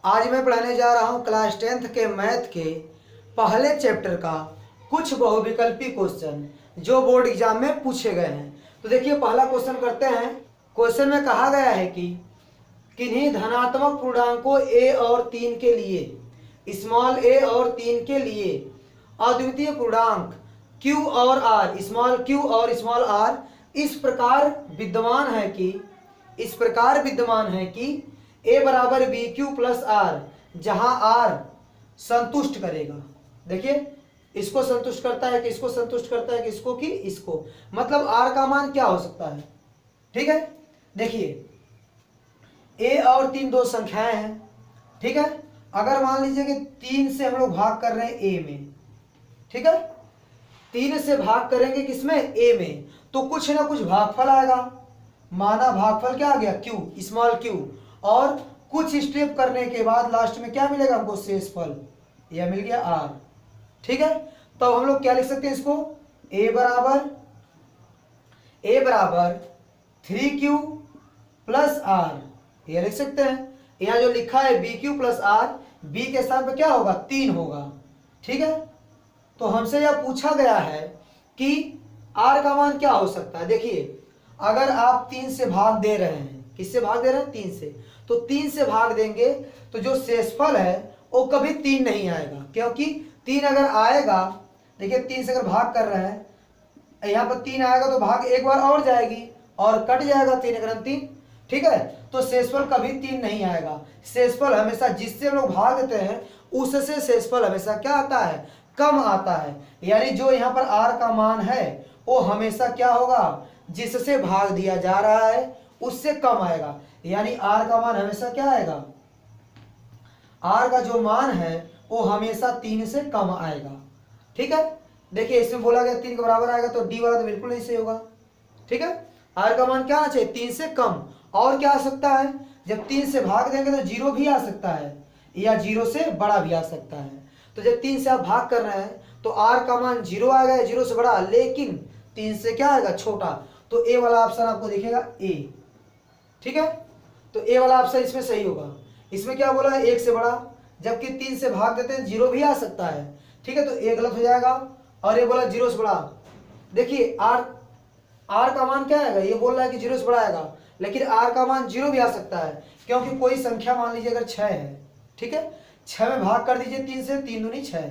आज मैं पढ़ाने जा रहा हूँ क्लास 10th के मैथ के पहले चैप्टर का कुछ बहुविकल्पी क्वेश्चन जो बोर्ड एग्जाम में पूछे गए हैं। तो देखिए पहला क्वेश्चन करते हैं। क्वेश्चन में कहा गया है कि किन्हीं धनात्मक पूर्णांकों a और 3 के लिए स्मॉल a और 3 के लिए अद्वितीय पूर्णांक q और r स्मॉल q और स्मॉल r इस प्रकार विद्यमान है कि a बराबर बी क्यू प्लस आर, जहां r संतुष्ट करेगा। देखिए इसको संतुष्ट करता है कि इसको संतुष्ट करता है कि इसको कि इसको, मतलब r का मान क्या हो सकता है। ठीक है, देखिए a और 3 दो संख्याएं हैं। ठीक है, अगर मान लीजिए कि 3 से हम लोग भाग कर रहे हैं a में, ठीक है 3 से भाग करेंगे किसमें, a में, तो कुछ ना कुछ भागफल आएगा। माना भागफल क्या आ गया, q स्मॉल q, और कुछ स्टेप करने के बाद लास्ट में क्या मिलेगा हमको, शेषफल, यह मिल गया r। ठीक है, तो हम लोग क्या लिख सकते हैं इसको, a बराबर 3q प्लस r, ये लिख सकते हैं। यहाँ जो लिखा है bq प्लस r, b के स्थान पर क्या होगा, 3 होगा। ठीक है, तो हमसे यह पूछा गया है कि r का मान क्या हो सकता है। देखिए अगर आप 3 से भाग दे रहे हैं, किससे भाग दे रहे हैं, 3 से, तो 3 से भाग देंगे तो जो शेषफल है वो कभी 3 नहीं आएगा, क्योंकि 3 अगर आएगा, देखिए 3 से अगर भाग कर रहे हैं, यहाँ पर 3 आएगा तो भाग एक बार और जाएगी और कट जाएगा 3 अगर 3। ठीक है, तो शेषफल कभी 3 नहीं आएगा। शेषफल हमेशा जिससे हम लोग भाग देते हैं उससे शेषफल हमेशा क्या आता है, कम आता है। यानी जो यहाँ पर r का मान है वो हमेशा क्या होगा, जिससे भाग दिया जा रहा है उससे कम आएगा। यानी r का मान हमेशा क्या आएगा, r का जो मान है वो हमेशा 3 से कम आएगा। ठीक है, देखिए इसमें बोला गया 3 के बराबर आएगा, तो d वाला तो बिल्कुल नहीं सही होगा। ठीक है, r का मान क्या आना चाहिए, 3 से कम। और क्या आ सकता है, जब 3 से भाग देंगे तो 0 भी आ सकता है या 0 से बड़ा भी आ सकता है। तो जब 3 से आप भाग कर रहे हैं तो r का मान 0 आएगा, 0 से बड़ा, लेकिन 3 से क्या आएगा, छोटा। तो a वाला ऑप्शन आपको दिखेगा a। ठीक है, तो a वाला ऑप्शन इसमें सही होगा। इसमें क्या बोला है, 1 से बड़ा, जबकि 3 से भाग देते हैं 0 भी आ सकता है। ठीक है, तो a गलत हो जाएगा। और ये बोला 0 से बड़ा, देखिए r का मान क्या आएगा, ये बोल रहा है कि 0 से बड़ा आएगा, लेकिन r का मान 0 भी आ सकता है, क्योंकि कोई संख्या मान लीजिए अगर 6 है, ठीक है 6 में भाग कर दीजिए 3 से, 3 दूनी 6,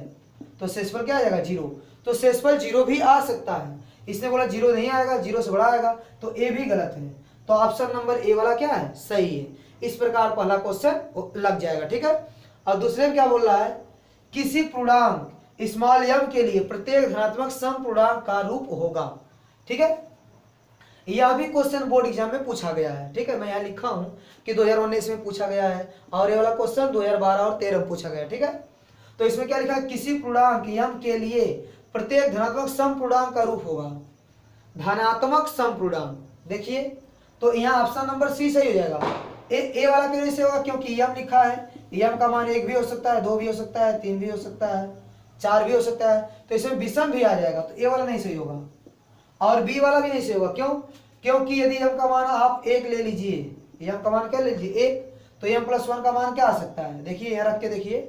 तो शेषफल क्या आ जाएगा, 0। तो शेषफल 0 भी आ सकता है। इसने बोला 0 नहीं आएगा, 0 से बड़ा आएगा, तो ए भी गलत है। तो ऑप्शन नंबर ए वाला क्या है, सही है। इस प्रकार पहला क्वेश्चन लग जाएगा। ठीक है, और दूसरे में क्या बोल रहा है, किसी पूर्णांक स्मॉल m के लिए प्रत्येक धनात्मक सम पूर्णांक का रूप होगा। ठीक है, यह भी क्वेश्चन बोर्ड एग्जाम में पूछा गया है। ठीक है, मैं यहाँ लिखा हूँ कि 2019 में पूछा गया है, और ये वाला क्वेश्चन 2012 और 13 में पूछा गया है। ठीक है, तो इसमें क्या लिखा है, किसी पूर्णांक m के लिए प्रत्येक धनात्मक सम पूर्णांक का रूप होगा। धनात्मक सम पूर्णांक, देखिए तो यहाँ ऑप्शन नंबर सी सही हो जाएगा। ए वाला क्यों नहीं सही होगा, क्योंकि m लिखा है, m का मान 1 भी हो सकता है, 2 भी हो सकता है, 3 भी हो सकता है, 4 भी हो सकता है, तो इसमें विषम भी आ जाएगा, तो ए वाला नहीं सही होगा। और बी वाला भी नहीं सही होगा, क्यों, क्योंकि यदि m का मान आप 1 ले लीजिए, m का मान क्या ले लीजिए 1, तो m प्लस 1 का मान क्या आ सकता है, देखिए यहाँ रख के देखिए,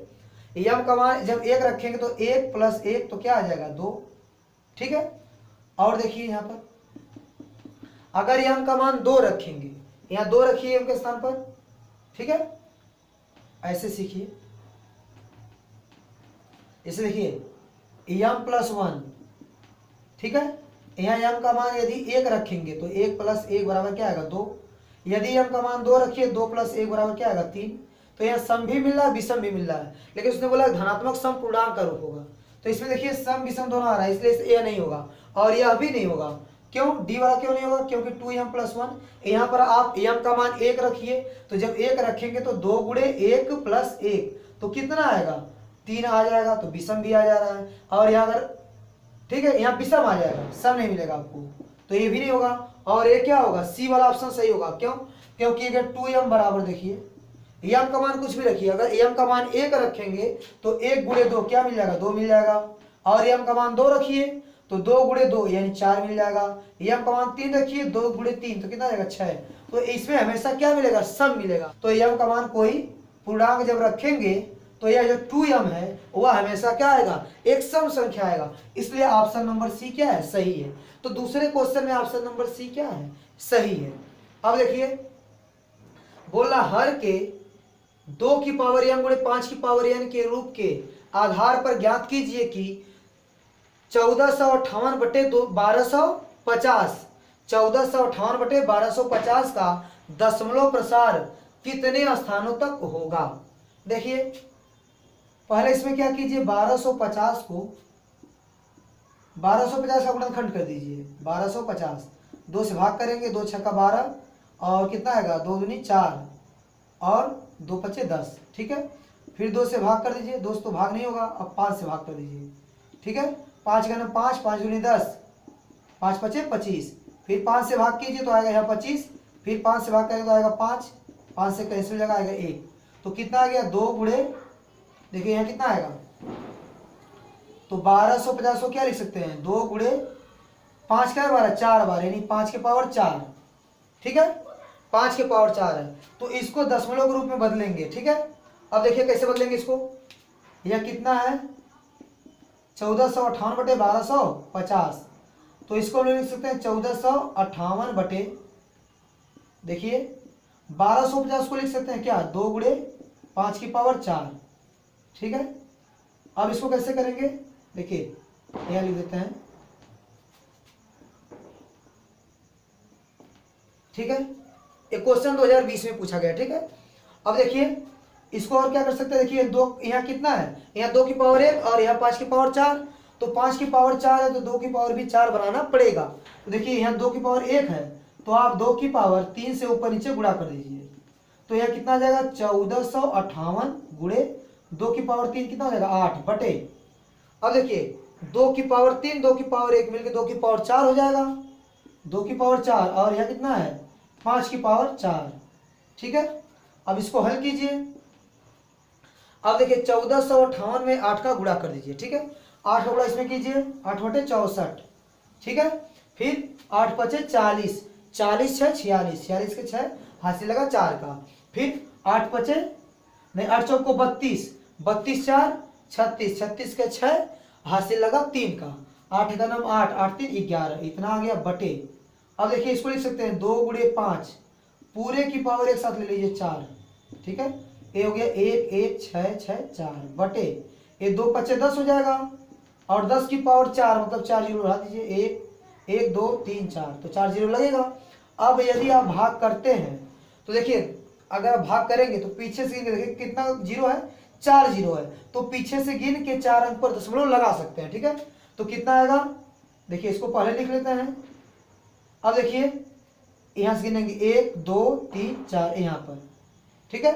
m का मान जब 1 रखेंगे तो 1 प्लस 1 तो क्या आ जाएगा, 2। ठीक है, और देखिए यहाँ पर अगर m का मान 2 रखेंगे, यहाँ 2 रखिए m के स्थान पर। ठीक है, ऐसे सीखिए, इसे देखिए m प्लस 1। ठीक है, यहाँ m का मान यदि 1 रखेंगे तो 1 प्लस 1 बराबर क्या आएगा, 2। यदि m का मान 2 रखिए, 2 प्लस 1 बराबर क्या आएगा, 3। तो यहाँ सम भी मिल रहा है, विषम भी मिल रहा है, लेकिन उसने बोला धनात्मक सम पूर्णांक का रूप होगा, तो इसमें देखिए सम विषम दोनों आ रहा है, इसलिए यह नहीं होगा और यह भी नहीं होगा। क्यों, डी वाला क्यों नहीं होगा, क्योंकि 2m प्लस 1, यहाँ पर आप m का मान 1 रखिए, तो जब 1 रखेंगे तो 2 गुणे 1 प्लस 1 तो कितना आएगा, 3 आ जाएगा, तो विषम भी आ जा रहा है। और यहाँ अगर, ठीक है यहाँ विषम आ जाएगा, सम नहीं मिलेगा आपको, तो ये भी नहीं होगा। और ये क्या होगा, सी वाला ऑप्शन सही होगा। क्यों, क्योंकि अगर 2m बराबर, देखिए m का मान कुछ भी रखिए, अगर m का मान 1 रखेंगे तो 1 गुणे 2 क्या मिल जाएगा, 2 मिल जाएगा। और m का मान 2 रखिए तो 2 गुणे 2 यानी 4 मिल जाएगा। m का मान 3 रखिए, 2 गुणे 3 तो कितना आएगा, 6। तो इसमें हमेशा क्या मिलेगा, सम मिलेगा। तो m का मान कोई पूर्णांक जब रखेंगे तो यह जो 2m है वह हमेशा क्या आएगा, एक सम संख्या आएगा, इसलिए ऑप्शन नंबर सी क्या है, सही है। तो दूसरे क्वेश्चन में ऑप्शन नंबर सी क्या है, सही है। अब देखिए बोला हर के 2 की पावर n गुणे 5 की पावर n के रूप के आधार पर ज्ञात कीजिए कि 1458 बटे 1250 1458 बटे 1250 का दशमलव प्रसार कितने स्थानों तक होगा। देखिए पहले इसमें क्या कीजिए, 1250 को 1250 का गुणनखंड कर दीजिए। 1250 2 से भाग करेंगे, 2 छक्का 12 और कितना आएगा, 2 दूनी 4 और 2 पचे 10, ठीक है। फिर 2 से भाग कर दीजिए, 2 से तो भाग नहीं होगा, अब 5 से भाग कर दीजिए, ठीक है। 5 का 5, 5 दूनी 10, 5 पचे 25, फिर 5 से भाग कीजिए तो आएगा यहाँ 25, फिर 5 से भाग करेंगे तो आएगा 5, 5 से कैंसिल हो जाएगा, आएगा 1। तो कितना आ गया, 2 गुणे, देखिए यहाँ कितना आएगा, तो 1250 को क्या लिख सकते हैं, 2 गुणे 5 का है 12, 4 बार, यानी 5 के पावर 4, ठीक है, 5 के पावर 4 है। तो इसको दशमलव के रूप में बदलेंगे, ठीक है। अब देखिए कैसे बदलेंगे इसको, यह कितना है 1458 बटे 1250, तो इसको हम लिख सकते हैं 1458 बटे, देखिए 1250 को लिख सकते हैं क्या, 2 गुणे 5 की पावर 4, ठीक है। अब इसको कैसे करेंगे, देखिए यह लिख देते हैं, ठीक है। एक क्वेश्चन 2020 में पूछा गया, ठीक है। अब देखिए इसको और क्या कर सकते हैं, देखिए 2 यहाँ कितना है, यहाँ 2 की पावर 1 और यहाँ 5 की पावर 4, तो 5 की पावर 4 है तो 2 की पावर भी 4 बनाना पड़ेगा। तो देखिए यहाँ 2 की पावर 1 है तो आप 2 की पावर 3 से ऊपर नीचे गुणा कर दीजिए, तो यह कितना आ जाएगा 1458 गुणे 2 की पावर 3 कितना हो जाएगा 8 बटे, अब देखिए 2 की पावर 3 2 की पावर 1 मिलकर 2 की पावर 4 हो जाएगा, 2 की पावर 4 और यह कितना है 5 की पावर 4, ठीक है। अब इसको हल कीजिए, अब देखिए 1458 में 8 का गुणा कर दीजिए, ठीक है। 8 का गुणा इसमें कीजिए, 8 बटे 64, ठीक है। फिर 8 पचे 40, 40 6 46, 46 के 6 हासिल लगा 4 का, फिर 8 पचे नहीं 8 चौक को 32, 32 4 36, 36 के 6 हासिल लगा 3 का, 8 का नाम 8, 8 3 11, इतना आ गया बटे। अब देखिए इसको लिख सकते हैं 2 गुणे 5 पूरे की पावर एक साथ ले लीजिए 4, ठीक है। ये हो गया 1 1 6 6 4 बटे, ये 2 पचे 10 हो जाएगा और 10 की पावर 4 मतलब 4 जीरो बढ़ा दीजिए, 1 1 2 3 4, तो 4 जीरो लगेगा। अब यदि आप भाग करते हैं तो देखिए अगर आप भाग करेंगे तो पीछे से गिन के देखिए कितना जीरो है, 4 जीरो है, तो पीछे से गिन के 4 अंक पर दशमलव लगा सकते हैं, ठीक है। तो कितना आएगा, देखिए इसको पहले लिख लेते हैं। अब देखिए यहां से गिनेंगे 1 2 3 4 यहाँ पर, ठीक है।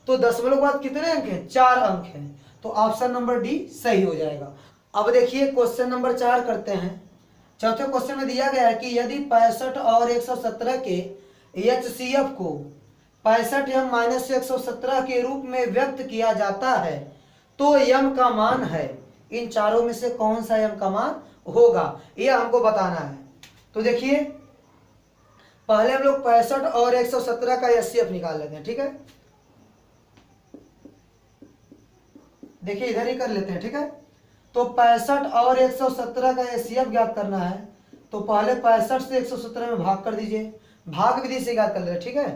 तो दशमलव के बाद कितने अंक हैं, 4 अंक हैं, तो ऑप्शन नंबर डी सही हो जाएगा। अब देखिए क्वेश्चन नंबर 4 करते हैं। चौथे क्वेश्चन में दिया गया है कि यदि 65 और 117 के HCF को 65 m माइनस 117 के रूप में व्यक्त किया जाता है तो m का मान है, इन चारों में से कौन सा m का मान होगा, यह हमको बताना है। तो देखिए पहले हम लोग 65 और 117 का HCF निकाल लेते हैं, ठीक है। देखिए इधर ही कर लेते हैं, ठीक है। तो 65 और 117 का HCF ज्ञात करना है, तो पहले 65 से 117 में भाग कर दीजिए, भाग विधि से ज्ञात कर ले, ठीक है।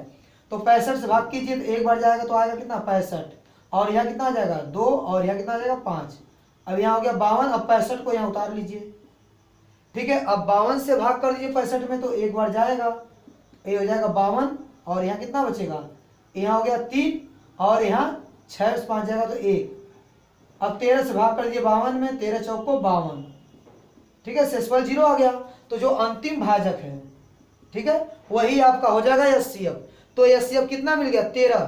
तो 65 से भाग कीजिए तो एक बार जाएगा तो आएगा कितना 65, और यहाँ कितना आ जाएगा 2 और यहाँ कितना आ जाएगा 5। अब यहाँ हो गया 52, अब 65 को यहाँ उतार लीजिए, ठीक है। अब 52 से भाग कर दीजिए 65 में तो एक बार जाएगा, ये हो जाएगा 52 और यहाँ कितना बचेगा, यहाँ हो गया 3 और यहाँ 6 से 5 जाएगा तो 1। अब 13 से भाग कर दीजिए 52 में, 13 चौक को 52, ठीक है। शेषफल 0 आ गया, तो जो अंतिम भाजक है, ठीक है, वही आपका हो जाएगा HCF। तो HCF कितना मिल गया 13,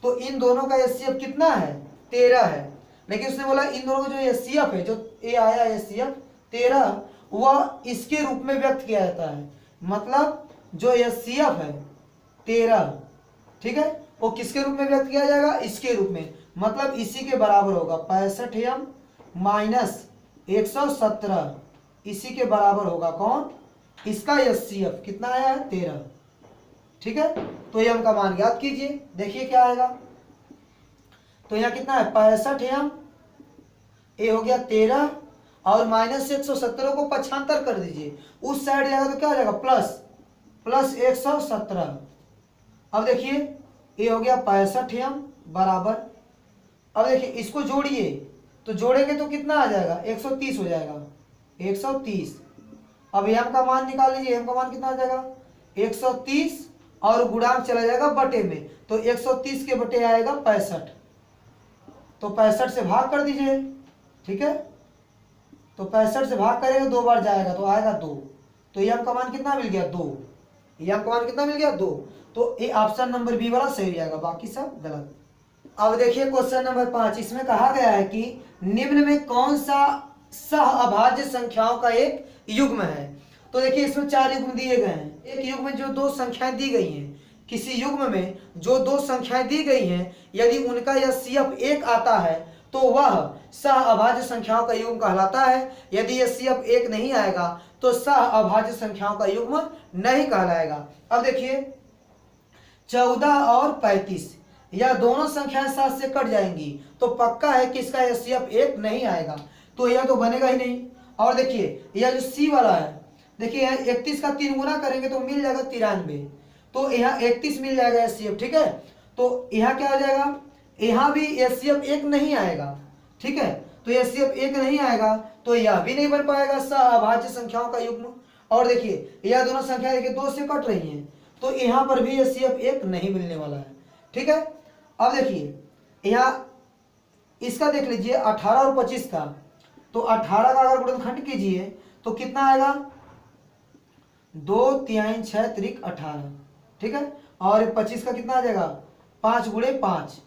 तो इन दोनों का HCF कितना है 13 है, लेकिन उसने बोला इन दोनों का जो HCF है, जो ये आया HCF 13, वह इसके रूप में व्यक्त किया जाता है, मतलब जो HCF है 13, ठीक है, वो किसके रूप में व्यक्त किया जाएगा, इसके रूप में, मतलब इसी के बराबर होगा 65 m माइनस 117, इसी के बराबर होगा कौन, इसका HCF कितना आया है 13, ठीक है। तो ये m का मान ज्ञात कीजिए, देखिए क्या आएगा, तो यहाँ कितना है 65m, ये हो गया 13 और माइनस 117 को पक्षांतर कर दीजिए, उस साइड जाएगा तो क्या हो जाएगा प्लस 117। अब देखिए ये हो गया 65m बराबर, अब देखिए इसको जोड़िए तो जोड़ेंगे तो कितना आ जाएगा 130 हो जाएगा 130। अब m का मान निकाल लीजिए, m का मान कितना आ जाएगा 130 और गुणांक चला जाएगा बटे में, तो 130 के बटे आएगा 65, तो 65 से भाग कर दीजिए, ठीक है। तो 65 से भाग करेगा 2 बार जाएगा तो आएगा 2, तो m का मान कितना मिल गया 2, m का मान कितना मिल गया 2। तो ये ऑप्शन नंबर बी वाला सही हो जाएगा, बाकी सब गलत। अब देखिए क्वेश्चन नंबर 5, इसमें कहा गया है कि निम्न में कौन सा सह अभाज्य संख्याओं का एक युग्म है। तो देखिए इसमें 4 युग्म दिए गए हैं, एक युग्म में जो 2 संख्याएं दी गई हैं, किसी युग्म में जो 2 संख्याएं दी गई हैं यदि उनका HCF 1 आता है तो वह सह अभाज्य संख्याओं का युग्म कहलाता है, यदि HCF 1 नहीं आएगा तो सह अभाज्य संख्याओं का युग्म नहीं कहलाएगा। अब देखिए 14 और 35 यह दोनों संख्याएं 7 से कट जाएंगी तो पक्का है कि इसका HCF 1 नहीं आएगा, तो यह तो बनेगा ही नहीं। और देखिए यह जो C वाला है, देखिए यहाँ 31 का 3 गुना करेंगे तो मिल जाएगा 93, तो यहाँ 31 मिल जाएगा HCF, ठीक है। तो यहाँ क्या आ जाएगा, यहाँ भी HCF 1 नहीं आएगा, ठीक है। तो HCF 1 नहीं आएगा तो यह भी नहीं बन पाएगा सह अभाज्य संख्याओं का युग्म। और देखिए यह दोनों संख्या देखिए 2 से कट रही हैं तो यहाँ पर भी HCF 1 नहीं मिलने वाला है, ठीक है। अब देखिए यहाँ इसका देख लीजिए 18 और 25 का, तो 18 का अगर गुणनखंड कीजिए तो कितना आएगा 2 3 6 त्रिक 18, ठीक है। और 25 का कितना आ जाएगा 5 गुणे 5।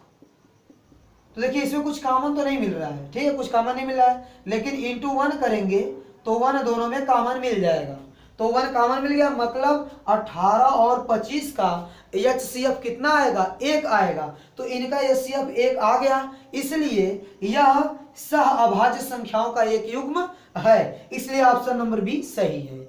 तो देखिए इसमें कुछ कॉमन तो नहीं मिल रहा है, ठीक है, कुछ कॉमन नहीं मिल रहा है, लेकिन इंटू 1 करेंगे तो 1 दोनों में कॉमन मिल जाएगा, तो 1 कॉमन मिल गया, मतलब 18 और 25 का HCF कितना आएगा 1 आएगा, तो इनका HCF 1 आ गया, इसलिए यह सह अभाज्य संख्याओं का एक युग्म है, इसलिए ऑप्शन नंबर बी सही है।